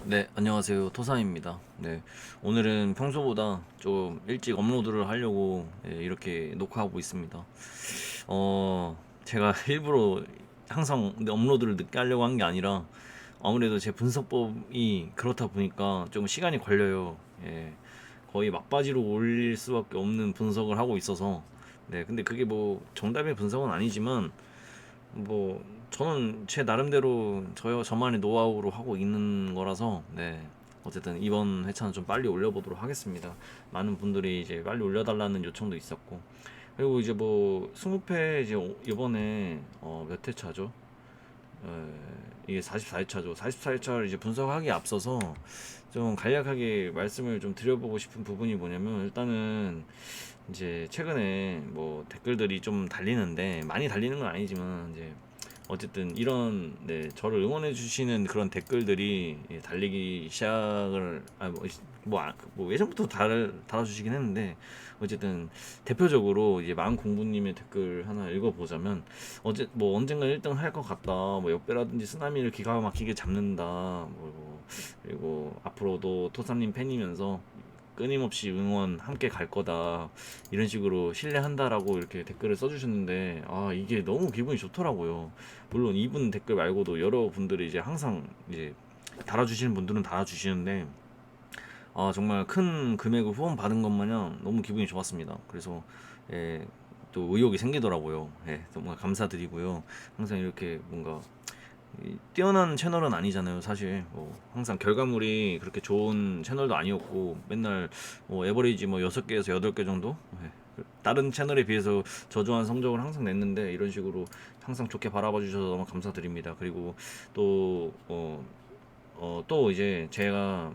네, 안녕하세요. 토삼입니다. 네, 오늘은 평소보다 좀 일찍 업로드를 하려고 이렇게 녹화하고 있습니다. 제가 일부러 항상 업로드를 늦게 하려고 한 게 아니라 아무래도 제 분석법이 그렇다 보니까 좀 시간이 걸려요. 예, 거의 막바지로 올릴 수밖에 없는 분석을 하고 있어서 네, 근데 그게 뭐 정답의 분석은 아니지만 뭐 저는 제 나름대로 저만의 노하우로 하고 있는 거라서 네 어쨌든 이번 회차는 좀 빨리 올려보도록 하겠습니다. 많은 분들이 이제 빨리 올려달라는 요청도 있었고 그리고 이제 뭐 20회 이제 이번에 몇 회차죠? 이게 44회차죠. 44회차를 이제 분석하기 앞서서 좀 간략하게 말씀을 좀 드려보고 싶은 부분이 뭐냐면 일단은 이제 최근에 뭐 댓글들이 좀 달리는데 많이 달리는 건 아니지만 이제 어쨌든 이런 네 저를 응원해 주시는 그런 댓글들이 달리기 시작을 뭐 예전부터 달아주시긴 했는데 어쨌든 대표적으로 이제 마음공부님의 댓글 하나 읽어보자면 어제 뭐 언젠가 1등 할 것 같다 뭐 역배라든지 쓰나미를 기가 막히게 잡는다 그리고 앞으로도 토사님 팬이면서 끊임없이 응원 함께 갈 거다 이런 식으로 신뢰한다라고 이렇게 댓글을 써주셨는데 아 이게 너무 기분이 좋더라고요. 물론 이분 댓글 말고도 여러 분들이 이제 항상 이제 달아주시는 분들은 달아주시는데 아 정말 큰 금액을 후원 받은 것 마냥 너무 기분이 좋았습니다. 그래서 예, 또 의욕이 생기더라고요. 예, 정말 감사드리고요. 항상 이렇게 뭔가 뛰어난 채널은 아니잖아요, 사실. 뭐 항상 결과물이 그렇게 좋은 채널도 아니었고 맨날 뭐 에버리지 뭐 6개에서 8개 정도? 예. 다른 채널에 비해서 저조한 성적을 항상 냈는데 이런 식으로 항상 좋게 바라봐 주셔서 너무 감사드립니다. 그리고 또 또 이제 제가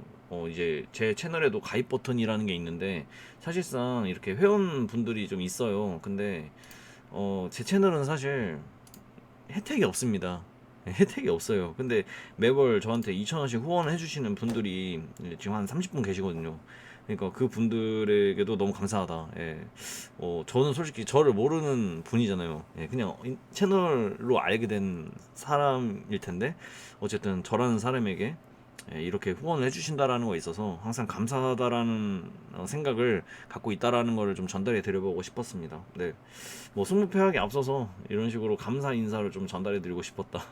이제 제 채널에도 가입 버튼이라는 게 있는데 사실상 이렇게 회원분들이 좀 있어요. 근데 제 채널은 사실 혜택이 없습니다. 혜택이 없어요. 근데 매월 저한테 2,000원씩 후원을 해주시는 분들이 지금 한 30분 계시거든요. 그러니까 그 분들에게도 너무 감사하다. 예. 저는 솔직히 저를 모르는 분이잖아요. 예, 그냥 채널로 알게 된 사람일 텐데, 어쨌든 저라는 사람에게 이렇게 후원을 해주신다라는 거에 있어서 항상 감사하다라는 생각을 갖고 있다라는 거를 좀 전달해 드려보고 싶었습니다. 네. 뭐 승무패하기 앞서서 이런 식으로 감사 인사를 좀 전달해 드리고 싶었다.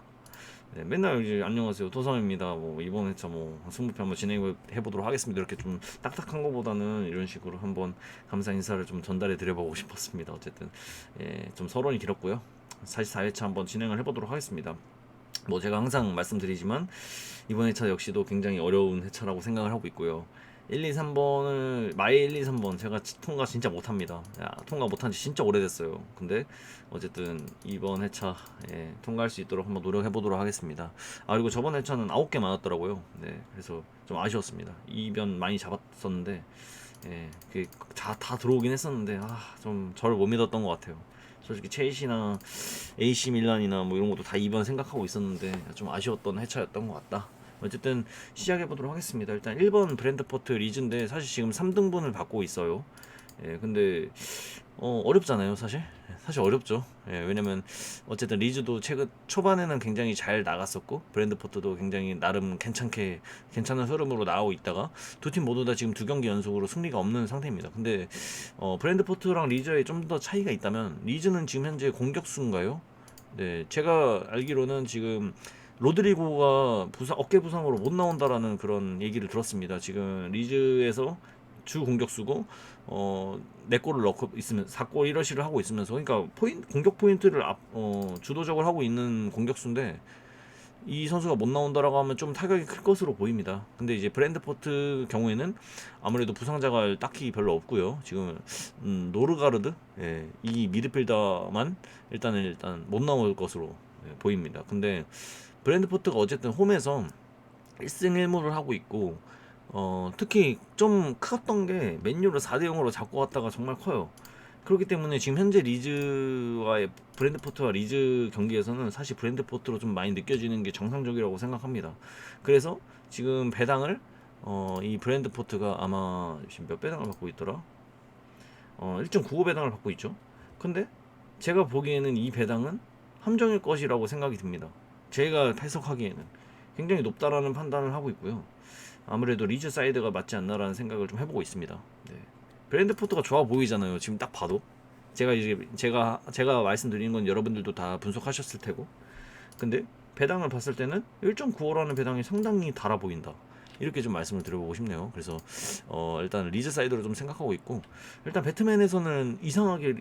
네, 맨날 이제 안녕하세요 토성입니다. 뭐 이번 회차 뭐 승무패 한번 진행해 보도록 하겠습니다. 이렇게 좀 딱딱한 거보다는 이런 식으로 한번 감사 인사를 좀 전달해 드려보고 싶었습니다. 어쨌든 좀 서론이 길었고요. 44회차 한번 진행을 해보도록 하겠습니다. 뭐 제가 항상 말씀드리지만 이번 회차 역시도 굉장히 어려운 회차라고 생각을 하고 있고요. 1, 2, 3번을 마이 1, 2, 3번 제가 통과 진짜 못합니다. 통과 못한 지 진짜 오래됐어요. 근데 어쨌든 이번 회차 통과할 수 있도록 한번 노력해 보도록 하겠습니다. 아 그리고 저번 회차는 9개 맞았더라고요. 네, 그래서 좀 아쉬웠습니다. 이변 많이 잡았었는데 다 들어오긴 했었는데 좀 저를 못 믿었던 것 같아요. 솔직히 첼시나 AC 밀란이나 뭐 이런 것도 다 2번 생각하고 있었는데 좀 아쉬웠던 회차였던 것 같다. 어쨌든 시작해 보도록 하겠습니다. 일단 1번 브랜드포트 리즈인데 사실 지금 3등분을 받고 있어요. 근데 어렵잖아요, 사실. 사실 어렵죠. 왜냐면 어쨌든 리즈도 최근 초반에는 굉장히 잘 나갔었고 브랜드포트도 굉장히 나름 괜찮은 흐름으로 나오고 있다가 두 팀 모두 다 지금 두 경기 연속으로 승리가 없는 상태입니다. 근데 브랜드포트랑 리즈에 좀 더 차이가 있다면 리즈는 지금 현재 공격수인가요? 네, 제가 알기로는 지금 로드리고가 어깨 부상으로 못 나온다라는 그런 얘기를 들었습니다. 지금 리즈에서 주 공격수고 네 골을 넣고 있으면 4골 1어시를 하고 있으면서 그러니까 공격 포인트를 주도적으로 하고 있는 공격수인데 이 선수가 못 나온다라고 하면 좀 타격이 클 것으로 보입니다. 근데 이제 브랜드포트 경우에는 아무래도 부상자가 딱히 별로 없고요. 지금 노르가르드 이 미드필더만 일단 못 나올 것으로 보입니다. 근데 브랜드포트가 어쨌든 홈에서 1승 1무를 하고 있고 특히 좀 컸던 게 맨유를 4대 0으로 잡고 갔다가 정말 커요. 그렇기 때문에 지금 현재 리즈와의 브랜드포트와 리즈 경기에서는 사실 브랜드포트로 좀 많이 느껴지는 게 정상적이라고 생각합니다. 그래서 지금 배당을 이 브랜드포트가 아마 지금 몇 배당을 받고 있더라? 1.95 배당을 받고 있죠. 근데 제가 보기에는 이 배당은 함정일 것이라고 생각이 듭니다. 제가 해석하기에는. 굉장히 높다라는 판단을 하고 있고요. 아무래도 리즈 사이드가 맞지 않나라는 생각을 좀 해보고 있습니다. 네. 브랜드포트가 좋아 보이잖아요. 지금 딱 봐도 제가 말씀드린 건 여러분들도 다 분석하셨을 테고, 근데 배당을 봤을 때는 1.95라는 배당이 상당히 달아 보인다. 이렇게 좀 말씀을 드려보고 싶네요. 그래서 일단 리즈 사이드로 좀 생각하고 있고, 일단 배트맨에서는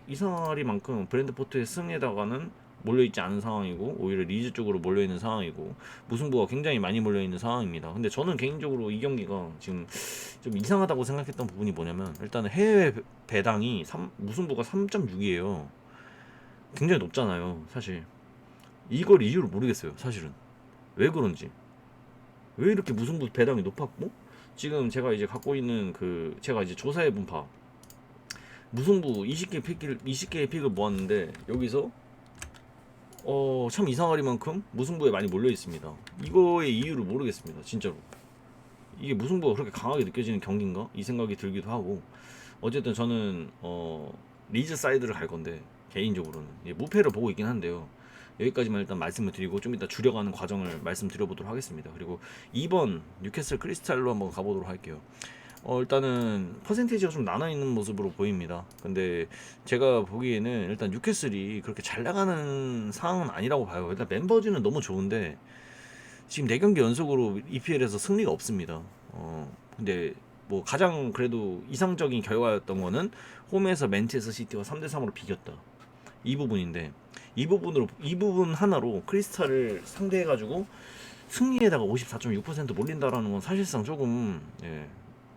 이상하리만큼 브랜드 포트의 승에다가는 몰려있지 않은 상황이고, 오히려 리즈 쪽으로 몰려있는 상황이고, 무승부가 굉장히 많이 몰려있는 상황입니다. 근데 저는 개인적으로 이 경기가 지금 좀 이상하다고 생각했던 부분이 뭐냐면, 일단은 해외 배당이 무승부가 3.6이에요. 굉장히 높잖아요, 사실. 이걸 이유를 모르겠어요, 사실은. 왜 그런지. 왜 이렇게 무승부 배당이 높았고, 지금 제가 이제 갖고 있는 제가 이제 조사해 본 바, 무승부 20개의 픽을 모았는데, 여기서 참 이상하리만큼 무승부에 많이 몰려 있습니다. 이거의 이유를 모르겠습니다, 진짜로. 이게 무승부가 그렇게 강하게 느껴지는 경기인가? 이 생각이 들기도 하고, 어쨌든 저는 리즈 사이드를 갈 건데, 개인적으로는 무패를 보고 있긴 한데요. 여기까지만 일단 말씀을 드리고 좀 이따 줄여가는 과정을 말씀드려보도록 하겠습니다. 그리고 2번 뉴캐슬 크리스탈로 한번 가보도록 할게요. 일단은 퍼센테이지가 좀 나눠있는 모습으로 보입니다. 근데 제가 보기에는 일단 뉴캐슬이 그렇게 잘 나가는 상황은 아니라고 봐요. 일단 멤버즈는 너무 좋은데 지금 4경기 연속으로 EPL에서 승리가 없습니다. 근데 뭐 가장 그래도 이상적인 결과였던 거는 홈에서 맨체스터 시티와 3대3으로 비겼다. 이 부분인데, 이 부분 하나로 크리스탈을 상대해가지고 승리에다가 54.6% 몰린다라는 건 사실상 조금,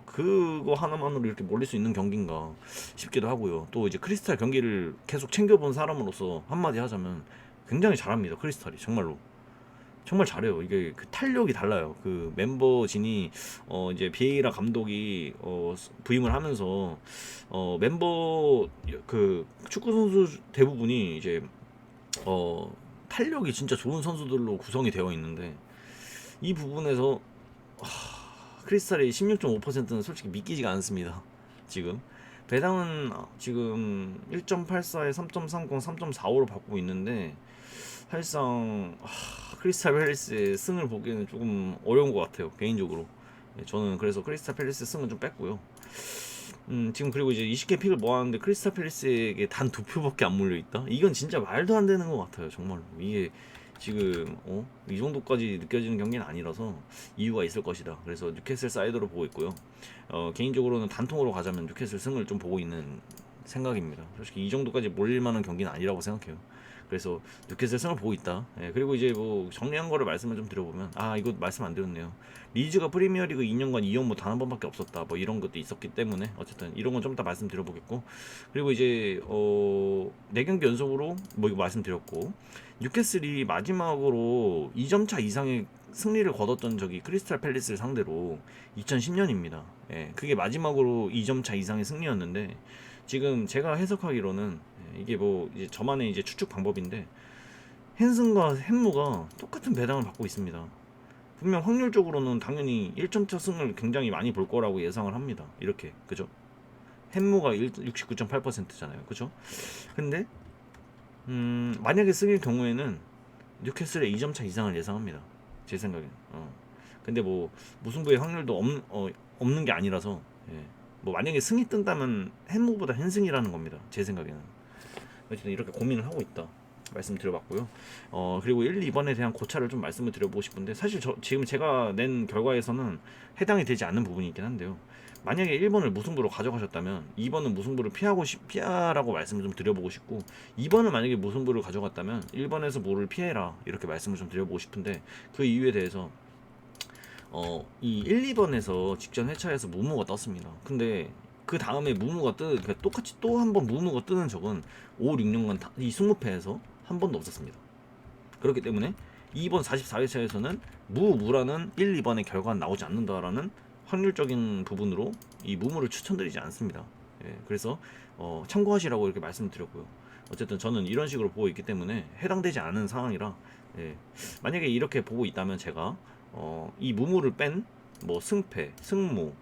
그거 하나만으로 이렇게 몰릴 수 있는 경기인가 싶기도 하고요. 또 이제 크리스탈 경기를 계속 챙겨본 사람으로서 한마디 하자면 굉장히 잘합니다. 크리스탈이 정말로 정말 잘해요. 이게 그 탄력이 달라요. 그 멤버진이 이제 비에이라 감독이 부임을 하면서 멤버 그 축구 선수 대부분이 이제 탄력이 진짜 좋은 선수들로 구성이 되어 있는데, 이 부분에서 크리스탈의 16.5%는 솔직히 믿기지가 않습니다. 지금 배당은 지금 1.84에 3.30, 3.45로 받고 있는데, 사실상 크리스탈 팰리스의 승을 보기에는 조금 어려운 것 같아요, 개인적으로. 저는 그래서 크리스탈 팰리스 승은 좀 뺐고요. 지금 그리고 이제 20개 픽을 모았는데 크리스탈 팰리스에게 단 2표밖에 안 몰려 있다. 이건 진짜 말도 안 되는 것 같아요, 정말로. 이게 지금 이 정도까지 느껴지는 경기는 아니라서 이유가 있을 것이다. 그래서 뉴캐슬 사이드로 보고 있고요. 개인적으로는 단통으로 가자면 뉴캐슬 승을 좀 보고 있는 생각입니다. 솔직히 이 정도까지 몰릴 만한 경기는 아니라고 생각해요. 그래서 뉴캐슬 승을 보고 있다. 그리고 이제 뭐 정리한 거를 말씀을 좀 드려보면, 이거 말씀 안 드렸네요. 리즈가 프리미어리그 2년간 2연무 단 한 번밖에 없었다. 뭐 이런 것도 있었기 때문에 어쨌든 이런 건 좀 이따 말씀드려보겠고, 그리고 이제 4경기 연속으로 뭐 이거 말씀드렸고, 뉴캐슬이 마지막으로 2점 차 이상의 승리를 거뒀던 적이 크리스탈 팰리스를 상대로 2010년입니다. 그게 마지막으로 2점 차 이상의 승리였는데, 지금 제가 해석하기로는 이게 뭐 이제 저만의 이제 추측 방법인데, 헨슨과 햄무가 똑같은 배당을 받고 있습니다. 분명 확률적으로는 당연히 1점차 승을 굉장히 많이 볼 거라고 예상을 합니다. 이렇게, 그죠? 햄무가 69.8%잖아요, 그죠? 근데 만약에 승일 경우에는 뉴캐슬의 2점차 이상을 예상합니다, 제 생각엔. 근데 뭐 무승부의 확률도 없는 게 아니라서, 뭐 만약에 승이 뜬다면 햄무보다 헨승이라는 겁니다, 제 생각에는. 어쨌든 이렇게 고민을 하고 있다 말씀드려봤고요. 그리고 1, 2번에 대한 고찰을 좀 말씀을 드려보고 싶은데, 사실 지금 제가 낸 결과에서는 해당이 되지 않는 부분이 있긴 한데요. 만약에 1번을 무승부로 가져가셨다면 2번은 무승부를 피하라고 말씀을 좀 드려보고 싶고, 2번을 만약에 무승부를 가져갔다면 1번에서 뭐를 피해라, 이렇게 말씀을 좀 드려보고 싶은데, 그 이유에 대해서 이 1, 2번에서 직전 회차에서 무무가 떴습니다. 근데 그 다음에 무무가 그러니까 똑같이 또 한 번 무무가 뜨는 적은 5, 6년간 이 20패에서 한 번도 없었습니다. 그렇기 때문에 2번 44회차에서는 무라는 1, 2번의 결과가 나오지 않는다라는 확률적인 부분으로 이 무무를 추천드리지 않습니다. 그래서 참고하시라고 이렇게 말씀드렸고요. 어쨌든 저는 이런 식으로 보고 있기 때문에 해당되지 않은 상황이라, 만약에 이렇게 보고 있다면 제가 이 무무를 뺀 뭐 승패, 승무,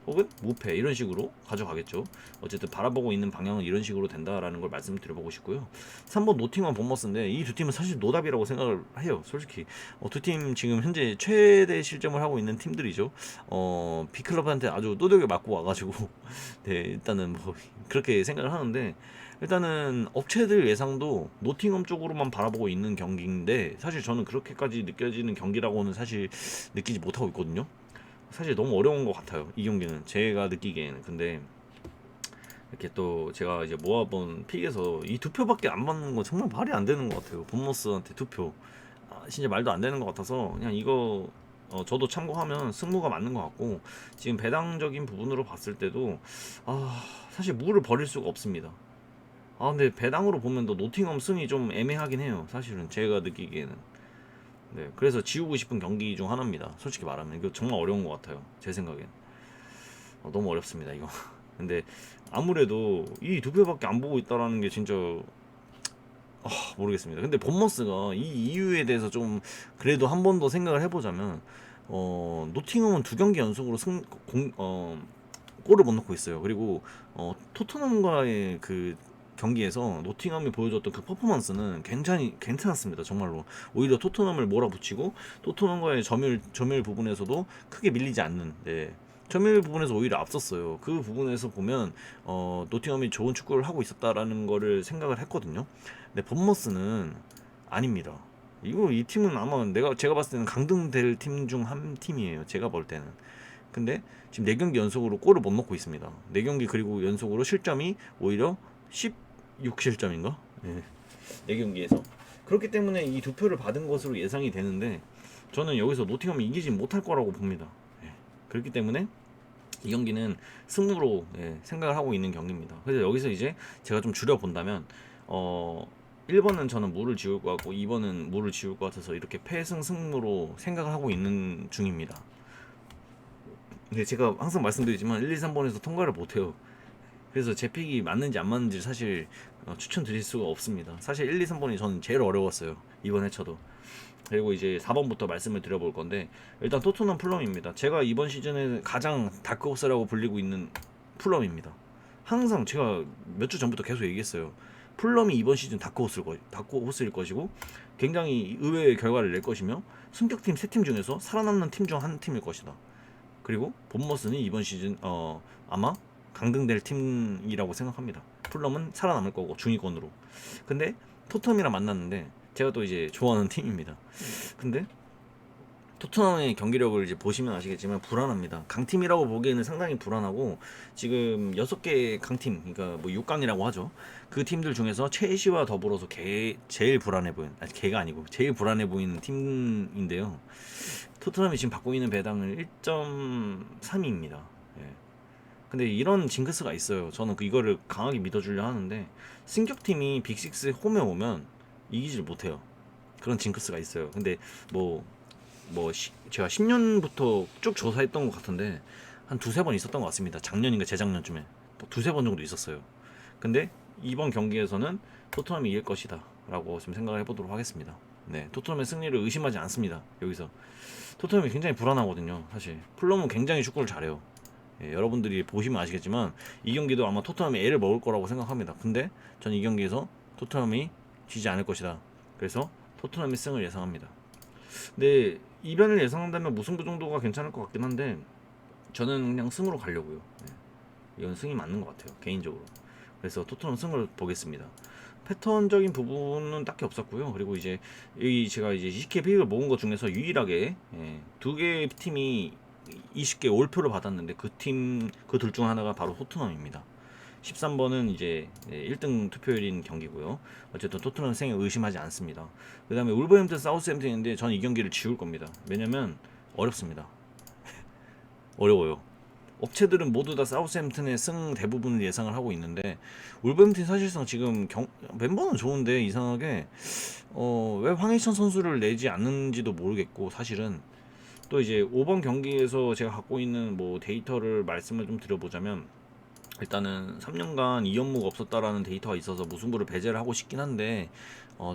혹은 무패 이런 식으로 가져가겠죠. 어쨌든 바라보고 있는 방향은 이런 식으로 된다라는 걸 말씀을 드려보고 싶고요. 3번 노팅엄 본머스인데 이 두 팀은 사실 노답이라고 생각을 해요. 솔직히 두 팀 지금 현재 최대 실점을 하고 있는 팀들이죠. B클럽한테 아주 또렷하게 맞고 와가지고 네, 일단은 뭐 그렇게 생각을 하는데, 일단은 업체들 예상도 노팅엄 쪽으로만 바라보고 있는 경기인데 사실 저는 그렇게까지 느껴지는 경기라고는 사실 느끼지 못하고 있거든요. 사실 너무 어려운 것 같아요, 이 경기는 제가 느끼기에는. 근데 이렇게 또 제가 이제 모아본 픽에서 이 두 표밖에 안 맞는 거 정말 말이 안 되는 것 같아요. 본머스한테 두 표, 진짜 말도 안 되는 것 같아서 그냥 이거 저도 참고하면 승부가 맞는 것 같고, 지금 배당적인 부분으로 봤을 때도 사실 무를 버릴 수가 없습니다. 근데 배당으로 보면 또 노팅엄 승이 좀 애매하긴 해요, 사실은 제가 느끼기에는. 네, 그래서 지우고 싶은 경기 중 하나입니다, 솔직히 말하면. 이거 정말 어려운 것 같아요, 제 생각엔. 너무 어렵습니다, 이거. 근데 아무래도 이 두 표밖에 안 보고 있다라는 게 진짜 모르겠습니다. 근데 본머스가 이 이유에 대해서 좀 그래도 한 번 더 생각을 해보자면, 노팅엄은 두 경기 연속으로 골을 못 넣고 있어요. 그리고 토트넘과의 그 경기에서 노팅엄이 보여줬던 그 퍼포먼스는 굉장히 괜찮았습니다, 정말로. 오히려 토트넘을 몰아붙이고 토트넘과의 점유율 부분에서도 크게 밀리지 않는, 네, 점유율 부분에서 오히려 앞섰어요. 그 부분에서 보면 노팅엄이 좋은 축구를 하고 있었다라는 거를 생각을 했거든요. 근데 본머스는 아닙니다. 이 팀은 아마 제가 봤을 때는 강등될 팀 중 한 팀이에요, 제가 볼 때는. 근데 지금 4경기 연속으로 골을 못 넣고 있습니다. 4경기 그리고 연속으로 실점이 오히려 16실점인가? 네. 4경기에서. 그렇기 때문에 이 두 표를 받은 것으로 예상이 되는데, 저는 여기서 노팅엄이 이기지 못할 거라고 봅니다. 네. 그렇기 때문에 이 경기는 승부로 생각을 하고 있는 경기입니다. 그래서 여기서 이제 제가 좀 줄여본다면 1번은 저는 무를 지울 것 같고 2번은 무를 지울 것 같아서 이렇게 패승 승무로 생각을 하고 있는 중입니다. 근데 제가 항상 말씀드리지만 1, 2, 3번에서 통과를 못해요. 그래서 제 픽이 맞는지 안 맞는지 사실 추천드릴 수가 없습니다. 사실 1, 2, 3번이 저는 제일 어려웠어요, 이번 해쳐도. 그리고 이제 4번부터 말씀을 드려볼 건데, 일단 토트넘 풀럼입니다. 제가 이번 시즌에 가장 다크호스라고 불리고 있는 풀럼입니다. 항상 제가 몇 주 전부터 계속 얘기했어요. 풀럼이 이번 시즌 다크호스일 것이고 굉장히 의외의 결과를 낼 것이며 승격팀 3팀 중에서 살아남는 팀 중 한 팀일 것이다. 그리고 본머스는 이번 시즌 아마 강등될 팀이라고 생각합니다. 풀럼은 살아남을 거고 중위권으로. 근데 토트넘이랑 만났는데 제가 또 이제 좋아하는 팀입니다. 근데 토트넘의 경기력을 이제 보시면 아시겠지만 불안합니다. 강팀이라고 보기에는 상당히 불안하고, 지금 6개 강팀, 그러니까 뭐 6강이라고 하죠. 그 팀들 중에서 첼시와 더불어서 제일 불안해 보이는, 걔가 아니고 제일 불안해 보이는 팀인데요. 토트넘이 지금 받고 있는 배당은 1.3입니다. 예. 근데 이런 징크스가 있어요. 저는 이거를 강하게 믿어주려 하는데, 승격팀이 빅식스 홈에 오면 이기질 못해요. 그런 징크스가 있어요. 근데 제가 10년부터 쭉 조사했던 것 같은데 한 두세 번 있었던 것 같습니다. 작년인가 재작년쯤에 두세 번 정도 있었어요. 근데 이번 경기에서는 토트넘이 이길 것이다 라고 좀 생각을 해보도록 하겠습니다. 네, 토트넘의 승리를 의심하지 않습니다. 여기서 토트넘이 굉장히 불안하거든요. 사실 풀럼은 굉장히 축구를 잘해요. 여러분들이 보시면 아시겠지만 이 경기도 아마 토트넘이 애를 먹을 거라고 생각합니다. 근데 저는 이 경기에서 토트넘이 지지 않을 것이다. 그래서 토트넘의 승을 예상합니다. 근데 이변을 예상한다면 무승부 정도가 괜찮을 것 같긴 한데 저는 그냥 승으로 가려고요. 이건 승이 맞는 것 같아요, 개인적으로. 그래서 토트넘 승을 보겠습니다. 패턴적인 부분은 딱히 없었고요. 그리고 이제 제가 이제 20개 픽을 모은 것 중에서 유일하게 2개 팀이 20개 올표를 받았는데 그 둘 중 하나가 바로 토트넘입니다. 13번은 이제 1등 투표율인 경기고요. 어쨌든 토트넘 승에 의심하지 않습니다. 그 다음에 울버햄튼 사우스햄튼인데 저는 이 경기를 지울 겁니다. 왜냐면 어렵습니다. 어려워요. 업체들은 모두 다 사우스햄튼의 승 대부분을 예상을 하고 있는데 울버햄튼 사실상 지금 멤버는 좋은데 이상하게 왜 황희찬 선수를 내지 않는지도 모르겠고, 사실은 또 이제 5번 경기에서 제가 갖고 있는 뭐 데이터를 말씀을 좀 드려보자면 일단은 3년간 2연무가 없었다라는 데이터가 있어서 무승부를 배제를 하고 싶긴 한데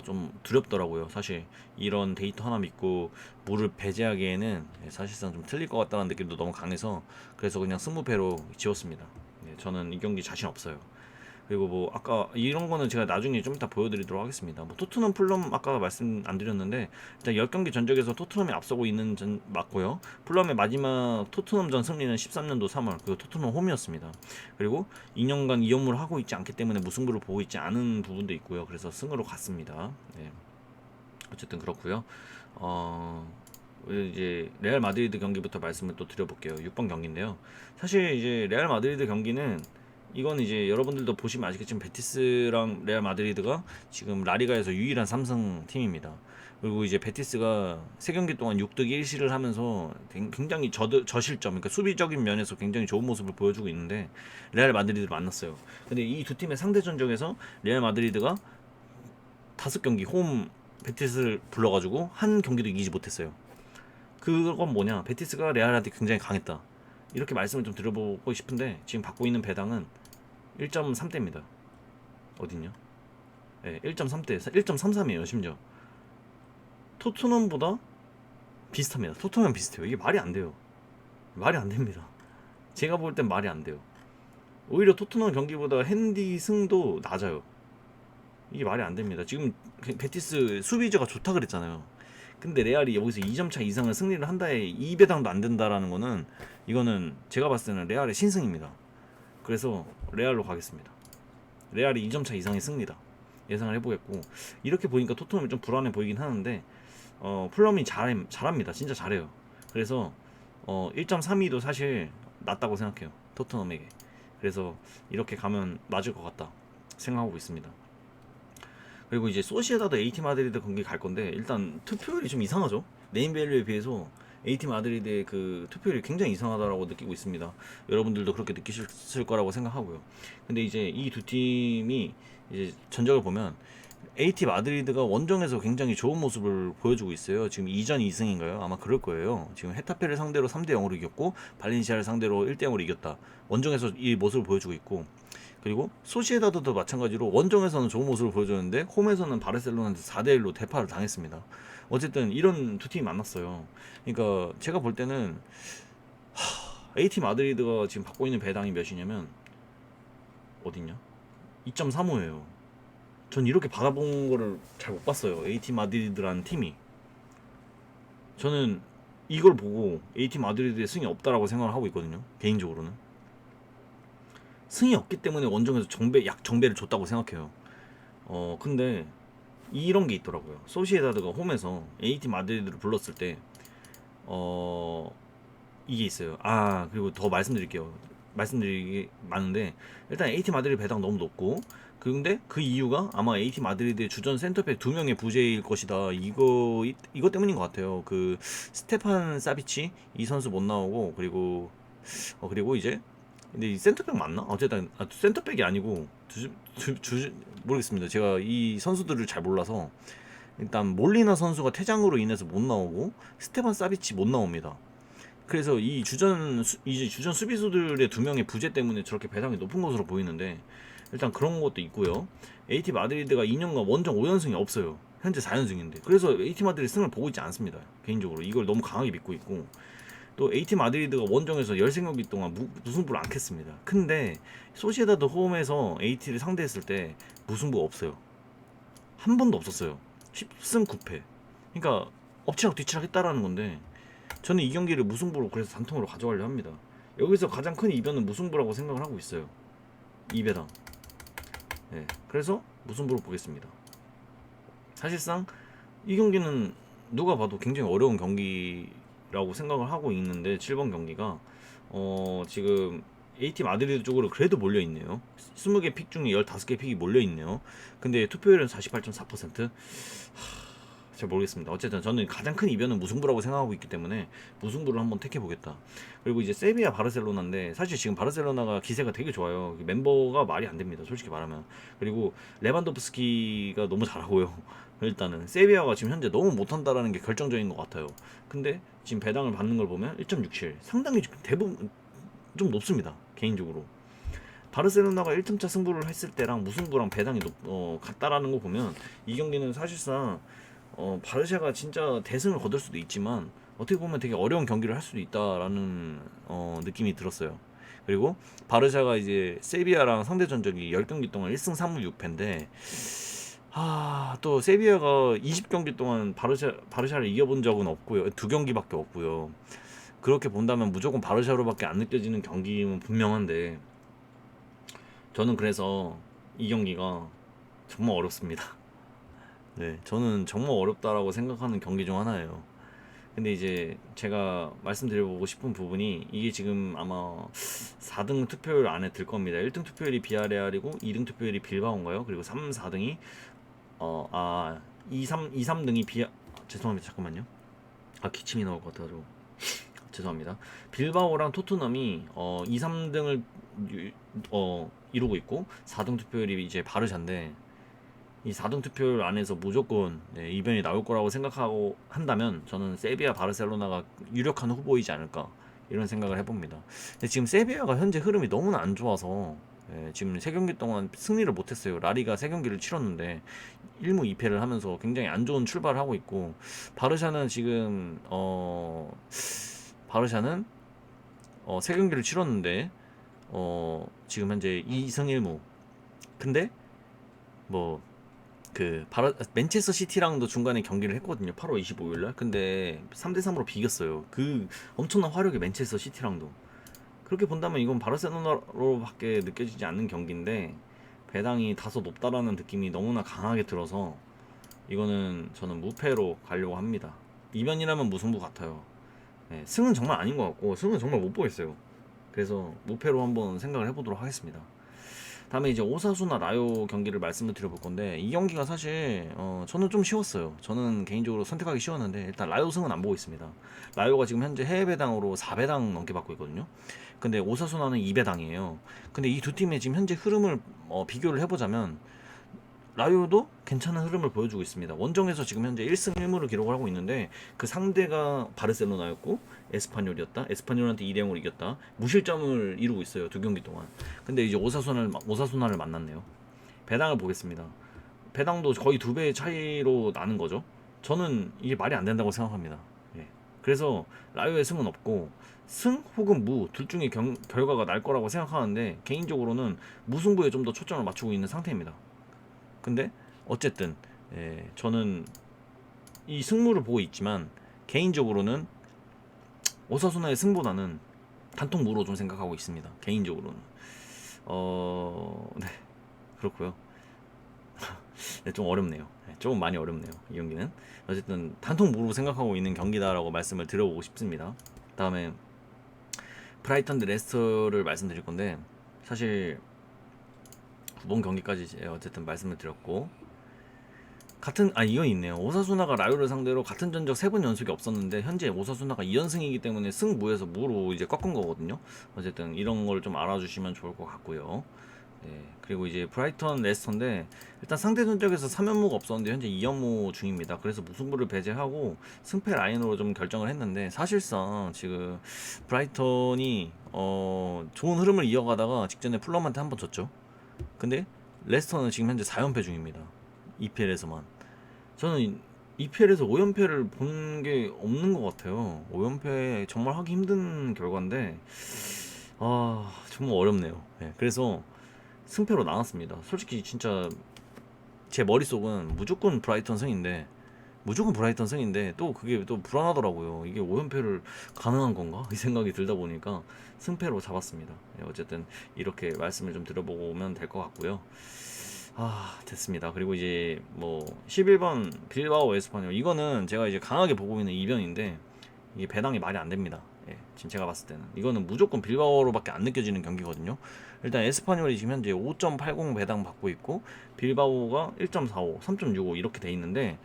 좀 두렵더라고요. 사실 이런 데이터 하나 믿고 무를 배제하기에는 사실상 좀 틀릴 것 같다는 느낌도 너무 강해서 그래서 그냥 승무패로 지웠습니다. 네, 저는 이 경기 자신 없어요. 그리고 뭐 아까 이런 거는 제가 나중에 좀 이따 보여드리도록 하겠습니다. 뭐 토트넘 풀럼 아까 말씀 안 드렸는데 일단 10경기 전적에서 토트넘이 앞서고 있는 전 맞고요. 풀럼의 마지막 토트넘전 승리는 13년도 3월 그리고 토트넘 홈이었습니다. 그리고 2년간 2연무를 하고 있지 않기 때문에 무승부를 보고 있지 않은 부분도 있고요. 그래서 승으로 갔습니다. 네. 어쨌든 그렇고요. 이제 레알 마드리드 경기부터 말씀을 또 드려볼게요. 6번 경기인데요. 사실 이제 레알 마드리드 경기는 이건 이제 여러분들도 보시면 아시겠지만 베티스랑 레알 마드리드가 지금 라리가에서 유일한 3승 팀입니다. 그리고 이제 베티스가 3경기 동안 6득 1실을 하면서 굉장히 저실점, 그러니까 수비적인 면에서 굉장히 좋은 모습을 보여주고 있는데 레알 마드리드를 만났어요. 근데 이 두 팀의 상대 전적에서 레알 마드리드가 5경기 홈 베티스를 불러가지고 한 경기도 이기지 못했어요. 그건 뭐냐? 베티스가 레알한테 굉장히 강했다. 이렇게 말씀을 좀 드려보고 싶은데 지금 받고 있는 배당은 1.3대입니다. 어딨냐? 네, 1.3대, 1.33이에요. 심지어 토트넘보다 비슷합니다. 토트넘 비슷해요. 이게 말이 안 돼요. 말이 안 됩니다. 제가 볼 땐 말이 안 돼요. 오히려 토트넘 경기보다 핸디 승도 낮아요. 이게 말이 안 됩니다. 지금 베티스 수비저가 좋다 그랬잖아요. 근데 레알이 여기서 2점 차 이상을 승리를 한다에 2배당도 안 된다라는 거는 이거는 제가 봤을 때는 레알의 신승입니다. 그래서 레알로 가겠습니다. 레알이 2점 차 이상의 승리다 예상을 해보겠고, 이렇게 보니까 토트넘이 좀 불안해 보이긴 하는데 풀럼이 잘합니다. 진짜 잘해요. 그래서 1.32도 사실 낮다고 생각해요. 토트넘에게. 그래서 이렇게 가면 맞을 것 같다 생각하고 있습니다. 그리고 이제 소시에다도 AT 마드리드 경기 갈 건데 일단 투표율이 좀 이상하죠. 네임밸류에 비해서 AT 마드리드의 그 투표율이 굉장히 이상하다라고 느끼고 있습니다. 여러분들도 그렇게 느끼실 거라고 생각하고요. 근데 이제 이 두 팀이 이제 전적을 보면 AT 마드리드가 원정에서 굉장히 좋은 모습을 보여주고 있어요. 지금 2전 2승인가요? 아마 그럴 거예요. 지금 헤타페를 상대로 3대 0으로 이겼고 발렌시아를 상대로 1대 0으로 이겼다. 원정에서 이 모습을 보여주고 있고, 그리고 소시에다드도 마찬가지로 원정에서는 좋은 모습을 보여줬는데 홈에서는 바르셀로나한테 4대 1로 대파를 당했습니다. 어쨌든 이런 두 팀이 만났어요. 그러니까 제가 볼 때는 AT 마드리드가 지금 받고 있는 배당이 몇이냐면 어딨냐? 2.35예요. 전 이렇게 받아본 거를 잘 못 봤어요. AT 마드리드라는 팀이. 저는 이걸 보고 AT 마드리드의 승이 없다라고 생각을 하고 있거든요. 개인적으로는. 승이 없기 때문에 원정에서 정배를 줬다고 생각해요. 근데 이런 게 있더라고요. 소시에다드가 홈에서 AT 마드리드를 불렀을 때 이게 있어요. 그리고 더 말씀드리기 많은데 일단 AT 마드리드 배당 너무 높고, 근데 그 이유가 아마 AT 마드리드의 주전 센터백 2명의 부재일 것이다. 이거 때문인 것 같아요. 그 스테판 사비치 이 선수 못 나오고, 그리고 이제 근데 이 센터백 맞나? 어쨌든 센터백이 아니고 모르겠습니다. 제가 이 선수들을 잘 몰라서 일단 몰리나 선수가 퇴장으로 인해서 못 나오고 스테판 사비치 못 나옵니다. 그래서 이제 주전 수비수들의 2명의 부재 때문에 저렇게 배당이 높은 것으로 보이는데 일단 그런 것도 있고요. AT 마드리드가 2년간 원정 5연승이 없어요. 현재 4연승인데. 그래서 AT 마드리드 승을 보고 있지 않습니다. 개인적으로 이걸 너무 강하게 믿고 있고, 또 AT 마드리드가 원정에서 13경기 동안 무승부를 안 캤습니다. 근데 소시에다드 홈에서 AT를 상대했을 때 무승부가 없어요. 한 번도 없었어요. 10승 9패. 그러니까 엎치락 뒤치락 했다라는 건데 저는 이 경기를 무승부로 그래서 단통으로 가져가려 합니다. 여기서 가장 큰 이변은 무승부라고 생각을 하고 있어요. 2배당. 네, 그래서 무승부로 보겠습니다. 사실상 이 경기는 누가 봐도 굉장히 어려운 경기라고 생각을 하고 있는데 7번 경기가 지금 AT 마드리드 쪽으로 그래도 몰려있네요. 20개 픽 중에 15개 픽이 몰려있네요. 근데 투표율은 48.4%. 잘 모르겠습니다. 어쨌든 저는 가장 큰 이변은 무승부라고 생각하고 있기 때문에 무승부를 한번 택해보겠다. 그리고 이제 세비야 바르셀로나인데 사실 지금 바르셀로나가 기세가 되게 좋아요. 멤버가 말이 안 됩니다. 솔직히 말하면. 그리고 레반도프스키가 너무 잘하고요. 일단은 세비야가 지금 현재 너무 못한다라는 게 결정적인 것 같아요. 근데 지금 배당을 받는 걸 보면 1.67 상당히 대부분 좀 높습니다. 개인적으로. 바르셀로나가 1점차 승부를 했을 때랑 무승부랑 배당이 같다라는 거 보면 이 경기는 사실상 바르샤가 진짜 대승을 거둘 수도 있지만 어떻게 보면 되게 어려운 경기를 할 수도 있다라는 느낌이 들었어요. 그리고 바르샤가 이제 세비야랑 상대 전적이 10경기 동안 1승 3무 6패인데 또 세비야가 20경기 동안 바르샤를 이겨본 적은 없고요. 2경기밖에 없고요. 그렇게 본다면 무조건 바르샤로밖에 안 느껴지는 경기는 분명한데 저는 그래서 이 경기가 정말 어렵습니다. 네, 저는 정말 어렵다라고 생각하는 경기 중 하나예요. 근데 이제 제가 말씀드려보고 싶은 부분이 이게 지금 아마 4등 투표율 안에 들 겁니다. 1등 투표율이 비아레알이고 2등 투표율이 빌바오인가요? 그리고 3, 4등이 2, 3등이 죄송합니다. 잠깐만요. 기침이 나올 것 같아가지고 죄송합니다. 빌바오랑 토트넘이 2, 3등을 이루고 있고 4등 투표율이 이제 바르샤인데 이 4등 투표율 안에서 무조건 이변이 나올 거라고 생각하고 한다면 저는 세비야 바르셀로나가 유력한 후보이지 않을까 이런 생각을 해봅니다. 근데 지금 세비야가 현재 흐름이 너무나 안 좋아서 지금 3경기 동안 승리를 못했어요. 라리가 3경기를 치렀는데 1무 2패를 하면서 굉장히 안 좋은 출발을 하고 있고 바르샤는 지금 바르샤는 3경기를 치렀는데 지금 현재 2승 1무 근데 뭐 맨체스터 시티랑도 중간에 경기를 했거든요. 8월 25일날. 근데 3대3으로 비겼어요. 그 엄청난 화력의 맨체스터 시티랑도. 그렇게 본다면 이건 바르셀로나로밖에 느껴지지 않는 경기인데 배당이 다소 높다라는 느낌이 너무나 강하게 들어서 이거는 저는 무패로 가려고 합니다. 이변이라면 무승부 같아요. 승은 정말 아닌 것 같고 승은 정말 못 보겠어요. 그래서 무패로 한번 생각을 해보도록 하겠습니다. 다음에 이제 오사수나 라요 경기를 말씀을 드려볼 건데 이 경기가 사실 저는 좀 쉬웠어요. 저는 개인적으로 선택하기 쉬웠는데 일단 라요 승은 안 보고 있습니다. 라요가 지금 현재 해외 배당으로 4배당 넘게 받고 있거든요. 근데 오사수나는 2배당이에요. 근데 이 두 팀의 지금 현재 흐름을 비교를 해보자면 라요도 괜찮은 흐름을 보여주고 있습니다. 원정에서 지금 현재 1승 1무를 기록을 하고 있는데 그 상대가 바르셀로나였고 에스파뇰이었다. 에스파뇰한테 2대0으로 이겼다. 무실점을 이루고 있어요. 2경기 동안. 근데 이제 오사수나를 만났네요. 배당을 보겠습니다. 배당도 거의 2배의 차이로 나는 거죠. 저는 이게 말이 안 된다고 생각합니다. 그래서 라요의 승은 없고 승 혹은 무 둘 중에 결과가 날 거라고 생각하는데 개인적으로는 무승부에 좀 더 초점을 맞추고 있는 상태입니다. 근데 어쨌든 저는 이 승부를 보고 있지만 개인적으로는 오사수나의 승보다는 단통무로 좀 생각하고 있습니다. 개인적으로는 네 그렇고요. 네, 좀 어렵네요. 조금 많이 어렵네요. 이 경기는 어쨌든 단통무로 생각하고 있는 경기다라고 말씀을 드려보고 싶습니다. 다음에 브라이턴 대 레스터를 말씀드릴 건데 사실 9번 경기까지 어쨌든 말씀을 드렸고 이건 있네요. 오사수나가 라요를 상대로 같은 전적 3번 연속이 없었는데 현재 오사수나가 2연승이기 때문에 승무에서 무로 이제 꺾은 거거든요. 어쨌든 이런 걸 좀 알아주시면 좋을 것 같고요. 그리고 이제 브라이턴 레스터인데 일단 상대 전적에서 3연무가 없었는데 현재 2연무 중입니다. 그래서 무승부를 배제하고 승패 라인으로 좀 결정을 했는데 사실상 지금 브라이턴이 좋은 흐름을 이어가다가 직전에 풀럼한테 한번 졌죠. 근데 레스터는 지금 현재 4연패 중입니다. EPL에서만. 저는 EPL에서 5연패를 본 게 없는 것 같아요. 5연패 정말 하기 힘든 결과인데 정말 어렵네요. 그래서 승패로 나눴습니다. 솔직히 진짜 제 머릿속은 무조건 브라이턴 승인데 또 그게 또 불안하더라고요. 이게 5연패를 가능한 건가? 이 생각이 들다 보니까 승패로 잡았습니다. 어쨌든 이렇게 말씀을 좀 드려보면 될 것 같고요. 됐습니다. 그리고 이제 11번 빌바오 에스파뇰 이거는 제가 이제 강하게 보고 있는 이변인데 이게 배당이 말이 안 됩니다. 지금 제가 봤을 때는 이거는 무조건 빌바오로밖에 안 느껴지는 경기거든요. 일단 에스파뇰이 지금 현재 5.80 배당 받고 있고 빌바오가 1.45, 3.65 이렇게 돼 있는데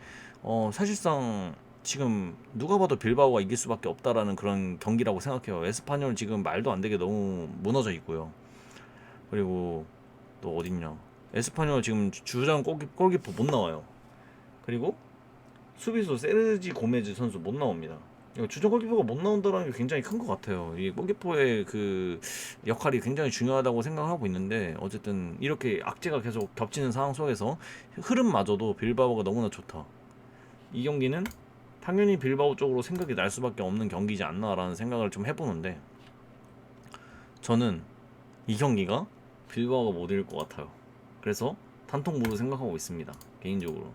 사실상 지금 누가 봐도 빌바오가 이길 수밖에 없다라는 그런 경기라고 생각해요. 에스파뇰 지금 말도 안 되게 너무 무너져 있고요. 그리고 또 어딨냐? 에스파뇰 지금 주장 골키퍼 못 나와요. 그리고 수비수 세르지 고메즈 선수 못 나옵니다. 주전 골키퍼가 못 나온다는 게 굉장히 큰 것 같아요. 이 골키퍼의 그 역할이 굉장히 중요하다고 생각하고 있는데 어쨌든 이렇게 악재가 계속 겹치는 상황 속에서 흐름마저도 빌바오가 너무나 좋다. 이 경기는 당연히 빌바오 쪽으로 생각이 날 수밖에 없는 경기지 않나라는 생각을 좀 해보는데 저는 이 경기가 빌바오가 못 이길 것 같아요. 그래서 단통무로 생각하고 있습니다. 개인적으로.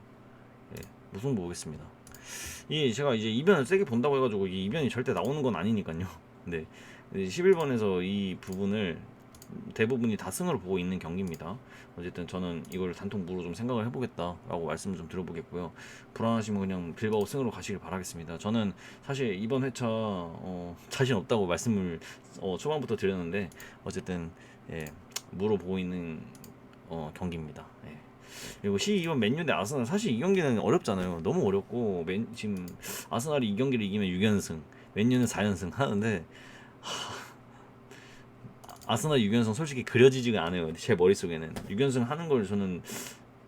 예, 무승부 보겠습니다. 이 제가 이제 이변을 세게 본다고 해가지고 이 이변이 절대 나오는 건 아니니까요. 네, 11번에서 이 부분을 대부분이 다 승을 보고 있는 경기입니다. 어쨌든 저는 이걸 단통 무로 좀 생각을 해보겠다라고 말씀을 좀 드려보겠고요. 불안하시면 그냥 빌바오 승으로 가시길 바라겠습니다. 저는 사실 이번 회차 자신 없다고 말씀을 초반부터 드렸는데 어쨌든 예, 무로 보고 있는 경기입니다. 예. 그리고 12번 맨유 대 아스날 사실 이 경기는 어렵잖아요. 너무 어렵고 지금 아스날이 이 경기를 이기면 6연승, 맨유는 4연승 하는데 아스날 6연승 솔직히 그려지지가 않아요. 제 머릿속에는 6연승 하는 걸 저는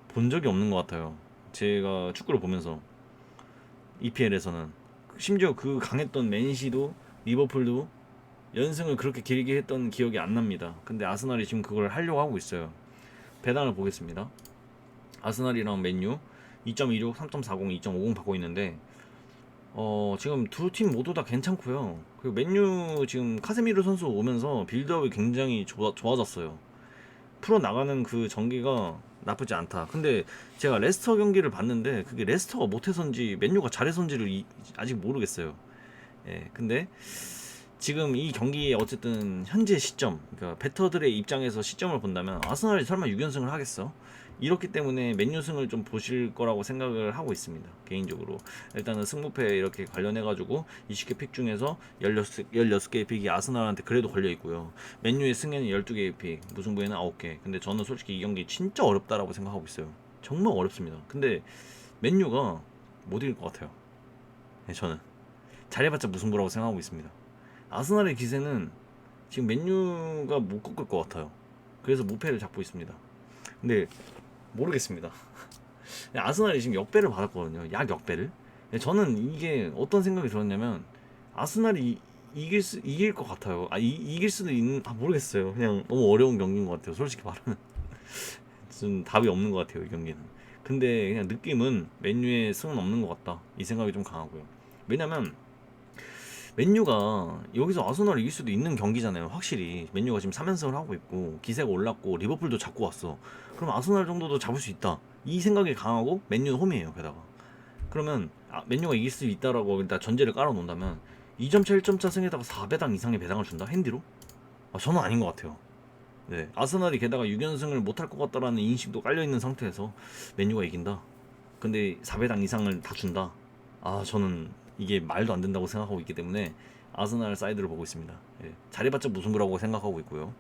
본 적이 없는 것 같아요. 제가 축구를 보면서 EPL에서는 심지어 그 강했던 맨시도 리버풀도 연승을 그렇게 길게 했던 기억이 안 납니다. 근데 아스날이 지금 그걸 하려고 하고 있어요. 배당을 보겠습니다. 아스날이랑 맨유 2.26, 3.40, 2.50 받고 있는데 지금 두 팀 모두 다 괜찮고요. 그리고 맨유 지금 카세미르 선수 오면서 빌드업이 굉장히 좋아졌어요. 풀어 나가는 그 전개가 나쁘지 않다. 근데 제가 레스터 경기를 봤는데 그게 레스터가 못해서인지 맨유가 잘해서인지를 아직 모르겠어요. 예, 근데 지금 이 경기에 어쨌든 현재 시점, 그러니까 배터들의 입장에서 시점을 본다면 아스날이 설마 6연승을 하겠어? 이렇기 때문에 맨유승을 좀 보실 거라고 생각을 하고 있습니다. 개인적으로 일단은 승부패 이렇게 관련해가지고 20개 픽 중에서 16개의 픽이 아스날한테 그래도 걸려 있고요. 맨유의 승에는 12개의 픽, 무승부에는 9개. 근데 저는 솔직히 이 경기 진짜 어렵다라고 생각하고 있어요. 정말 어렵습니다. 근데 맨유가 못 이길 것 같아요. 네, 저는 잘해봤자 무승부라고 생각하고 있습니다. 아스날의 기세는 지금 맨유가 못 꺾을 것 같아요. 그래서 무패를 잡고 있습니다. 근데 모르겠습니다. 아스날이 지금 역배를 받았거든요. 약 역배를. 저는 이게 어떤 생각이 들었냐면 아스날이 이길 것 같아요. 이길 수도 있는 모르겠어요. 그냥 너무 어려운 경기인 것 같아요. 솔직히 말하면 좀 답이 없는 것 같아요. 이 경기는. 근데 그냥 느낌은 맨유의 승은 없는 것 같다. 이 생각이 좀 강하고요. 왜냐면 맨유가 여기서 아스날을 이길 수도 있는 경기잖아요. 확실히 맨유가 지금 3연승을 하고 있고 기세가 올랐고 리버풀도 잡고 왔어. 그럼 아스날 정도도 잡을 수 있다. 이 생각이 강하고 맨유는 홈이에요. 게다가 그러면 맨유가 이길 수 있다라고 일단 전제를 깔아놓는다면 2점차 1점차 승에다가 4배당 이상의 배당을 준다? 핸디로? 저는 아닌 것 같아요. 네, 아스날이 게다가 6연승을 못할 것 같다라는 인식도 깔려있는 상태에서 맨유가 이긴다. 근데 4배당 이상을 다 준다. 저는 이게 말도 안 된다고 생각하고 있기 때문에 아스날 사이드를 보고 있습니다. 예, 잘해봤자 무승부라고 생각하고 있고요.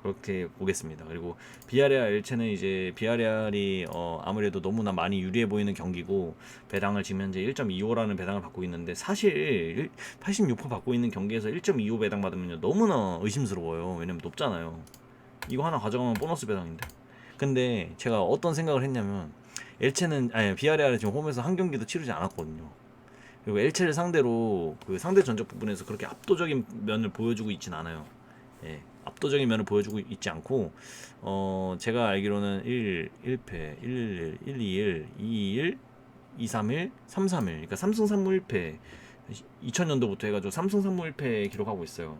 그렇게 보겠습니다. 그리고 비아레알 엘체는 이제 비아레알이 아무래도 너무나 많이 유리해 보이는 경기고 배당을 지금 현재 1.25라는 배당을 받고 있는데 사실 86% 받고 있는 경기에서 1.25 배당 받으면 너무나 의심스러워요. 왜냐면 높잖아요. 이거 하나 가져가면 보너스 배당인데. 근데 제가 어떤 생각을 했냐면 비아레알은 지금 홈에서 한 경기도 치르지 않았거든요. 그리고 엘체를 상대로 그 상대 전적 부분에서 그렇게 압도적인 면을 보여주고 있진 않아요. 예, 압도적인 면을 보여주고 있지 않고 제가 알기로는 1패, 1-1, 1-2-1, 2-1, 2-3-1, 3-3-1 그러니까 3승 3무 1패 2000년도부터 해가지고 3승 3무 1패 기록하고 있어요.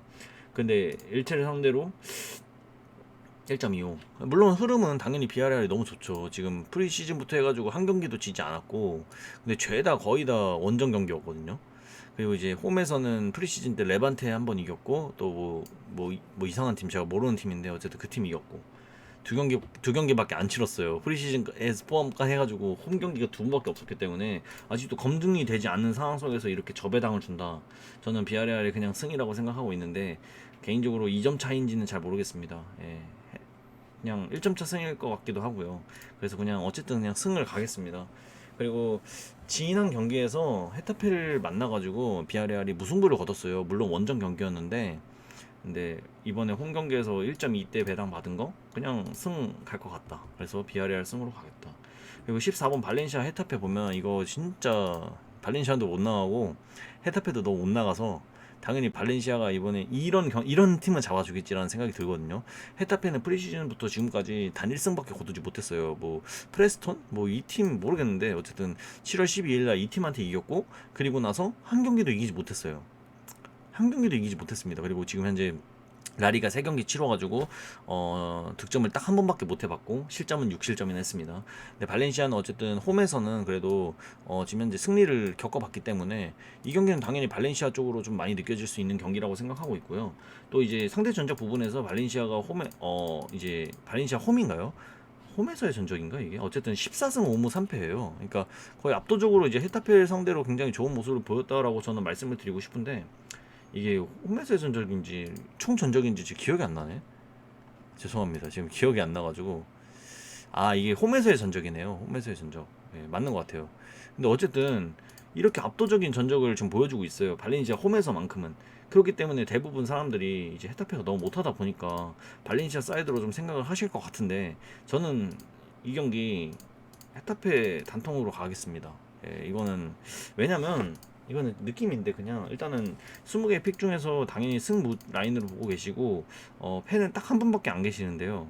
근데 엘체를 상대로 1.25. 물론 흐름은 당연히 비아레알이 너무 좋죠. 지금 프리시즌부터 해가지고 한 경기도 지지 않았고, 근데 죄다 거의 다 원정 경기였거든요. 그리고 이제 홈에서는 프리시즌 때 레반테 한 번 이겼고, 또 뭐 이상한 팀 제가 모르는 팀인데 어쨌든 그 팀 이겼고, 두 경기밖에 안 치렀어요. 프리시즌에서 포함까지 해가지고 홈 경기가 두 번밖에 없었기 때문에 아직도 검증이 되지 않는 상황 속에서 이렇게 저배당을 준다. 저는 비아레알이 그냥 승이라고 생각하고 있는데 개인적으로 2점 차이인지는 잘 모르겠습니다. 예. 그냥 1점 차 승일 것 같기도 하고요. 그래서 그냥 어쨌든 그냥 승을 가겠습니다. 그리고 지난 경기에서 헤타페를 만나가지고 비아레알이 무승부를 거뒀어요. 물론 원정 경기였는데 근데 이번에 홈 경기에서 1.2대 배당 받은 거 그냥 승 갈 것 같다. 그래서 비아레알 승으로 가겠다. 그리고 14번 발렌시아 헤타페 보면 이거 진짜 발렌시아도 못 나가고 헤타페도 너무 못 나가서 당연히 발렌시아가 이번에 이런 팀은 잡아주겠지라는 생각이 들거든요. 헤타페는 프리시즌부터 지금까지 단 1승밖에 거두지 못했어요. 뭐 프레스톤 뭐 이 팀 모르겠는데 어쨌든 7월 12일 날 이 팀한테 이겼고 그리고 나서 한 경기도 이기지 못했어요. 한 경기도 이기지 못했습니다. 그리고 지금 현재 라리가 3경기 치러가지고 득점을 딱 한 번밖에 못 해봤고 실점은 6실점이나 했습니다. 근데 발렌시아는 어쨌든 홈에서는 그래도 지금 현재 승리를 겪어봤기 때문에 이 경기는 당연히 발렌시아 쪽으로 좀 많이 느껴질 수 있는 경기라고 생각하고 있고요. 또 이제 상대 전적 부분에서 발렌시아가 홈에 이제 발렌시아 홈인가요? 홈에서의 전적인가 이게? 어쨌든 14승 5무 3패예요. 그러니까 거의 압도적으로 이제 헤타페 상대로 굉장히 좋은 모습을 보였다라고 저는 말씀을 드리고 싶은데 이게 홈에서의 전적인지 총 전적인지 지금 기억이 안 나네. 죄송합니다. 지금 기억이 안 나가지고 이게 홈에서의 전적이네요. 홈에서의 전적. 예, 맞는 것 같아요. 근데 어쨌든 이렇게 압도적인 전적을 지금 보여주고 있어요. 발렌시아 홈에서만큼은. 그렇기 때문에 대부분 사람들이 이제 헤타페가 너무 못하다 보니까 발렌시아 사이드로 좀 생각을 하실 것 같은데 저는 이 경기 헤타페 단통으로 가겠습니다. 예, 이거는 왜냐면 이거는 느낌인데 그냥 일단은 20개 픽 중에서 당연히 승무 라인으로 보고 계시고 팬은 딱 한 분밖에 안 계시는데요.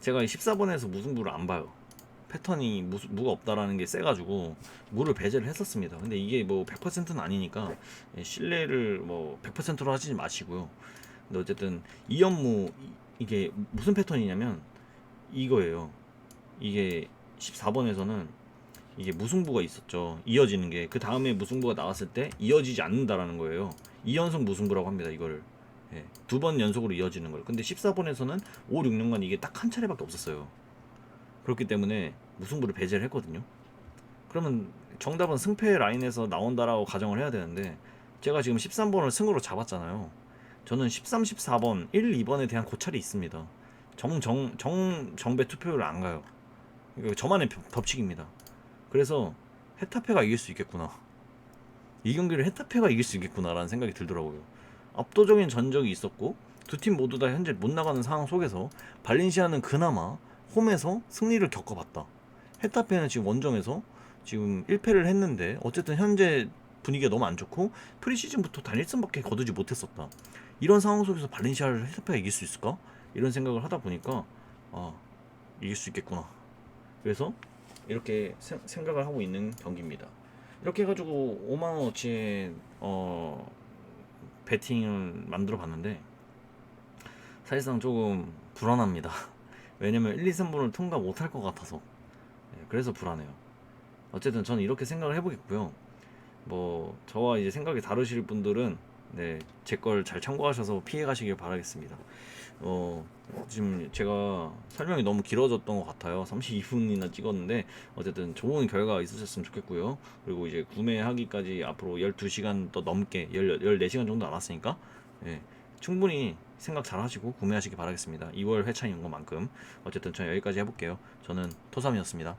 제가 14번에서 무승부를 안 봐요. 패턴이 무가 없다라는 게 세가지고 무를 배제를 했었습니다. 근데 이게 뭐 100%는 아니니까 신뢰를 뭐 100%로 하지 마시고요. 근데 어쨌든 이연무 이게 무슨 패턴이냐면 이거예요. 이게 14번에서는 이게 무승부가 있었죠. 이어지는 게 그 다음에 무승부가 나왔을 때 이어지지 않는다라는 거예요. 2연속 무승부라고 합니다. 이거를 예, 2번 연속으로 이어지는 걸. 근데 14번에서는 5, 6년간 이게 딱 한 차례밖에 없었어요. 그렇기 때문에 무승부를 배제를 했거든요. 그러면 정답은 승패 라인에서 나온다라고 가정을 해야 되는데 제가 지금 13번을 승으로 잡았잖아요. 저는 13, 14번, 1, 2번에 대한 고찰이 있습니다. 정배 투표를 안 가요. 이거 저만의 법칙입니다. 그래서 헤타페가 이길 수 있겠구나. 이 경기를 헤타페가 이길 수 있겠구나라는 생각이 들더라고요. 압도적인 전적이 있었고 두 팀 모두 다 현재 못 나가는 상황 속에서 발렌시아는 그나마 홈에서 승리를 겪어봤다. 헤타페는 지금 원정에서 지금 1패를 했는데 어쨌든 현재 분위기가 너무 안 좋고 프리시즌부터 단 1승밖에 거두지 못했었다. 이런 상황 속에서 발렌시아를 헤타페가 이길 수 있을까? 이런 생각을 하다 보니까 이길 수 있겠구나. 그래서 이렇게 생각을 하고 있는 경기입니다. 이렇게 해가지고 5만원어치의 배팅을 만들어 봤는데 사실상 조금 불안합니다. 왜냐면 1, 2, 3번을 통과 못할 것 같아서 그래서 불안해요. 어쨌든 저는 이렇게 생각을 해보겠고요. 뭐 저와 이제 생각이 다르실 분들은 제 걸 잘 참고하셔서 피해 가시길 바라겠습니다. 지금 제가 설명이 너무 길어졌던 것 같아요. 32분이나 찍었는데 어쨌든 좋은 결과 있으셨으면 좋겠고요. 그리고 이제 구매하기까지 앞으로 12시간 더 넘게 14시간 정도 남았으니까 충분히 생각 잘 하시고 구매하시기 바라겠습니다. 2월 회차인 것만큼. 어쨌든 저는 여기까지 해볼게요. 저는 토삼이었습니다.